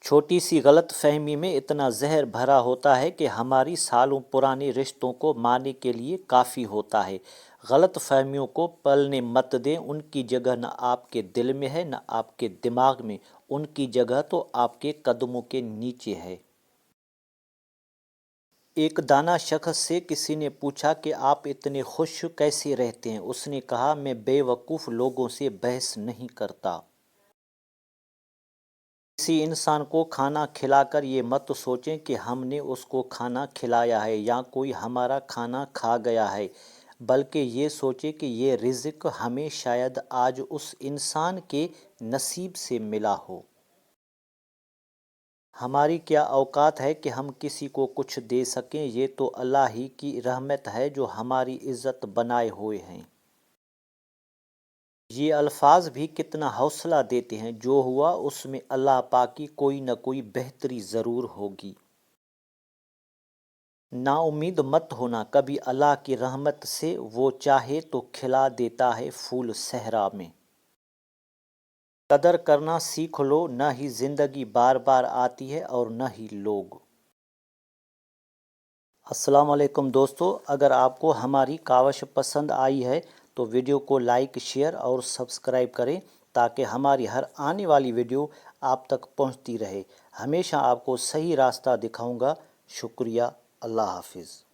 چھوٹی سی غلط فہمی میں اتنا زہر بھرا ہوتا ہے کہ ہماری سالوں پرانی رشتوں کو مارنے کے لیے کافی ہوتا ہے۔ غلط فہمیوں کو پلنے مت دیں، ان کی جگہ نہ آپ کے دل میں ہے نہ آپ کے دماغ میں، ان کی جگہ تو آپ کے قدموں کے نیچے ہے۔ ایک دانا شخص سے کسی نے پوچھا کہ آپ اتنے خوش کیسے رہتے ہیں؟ اس نے کہا، میں بے وقوف لوگوں سے بحث نہیں کرتا۔ کسی انسان کو کھانا کھلا کر یہ مت سوچیں کہ ہم نے اس کو کھانا کھلایا ہے یا کوئی ہمارا کھانا کھا گیا ہے، بلکہ یہ سوچیں کہ یہ رزق ہمیں شاید آج اس انسان کے نصیب سے ملا ہو۔ ہماری کیا اوقات ہے کہ ہم کسی کو کچھ دے سکیں؟ یہ تو اللہ ہی کی رحمت ہے جو ہماری عزت بنائے ہوئے ہیں۔ یہ الفاظ بھی کتنا حوصلہ دیتے ہیں، جو ہوا اس میں اللہ پاک کی کوئی نہ کوئی بہتری ضرور ہوگی۔ نا امید مت ہونا، کبھی اللہ کی رحمت سے وہ چاہے تو کھلا دیتا ہے پھول صحرا میں۔ قدر کرنا سیکھ لو، نہ ہی زندگی بار بار آتی ہے اور نہ ہی لوگ۔ السلام علیکم دوستو، اگر آپ کو ہماری کاوش پسند آئی ہے تو ویڈیو کو لائک، شیئر اور سبسکرائب کریں تاکہ ہماری ہر آنے والی ویڈیو آپ تک پہنچتی رہے۔ ہمیشہ آپ کو صحیح راستہ دکھاؤں گا۔ شکریہ، اللہ حافظ۔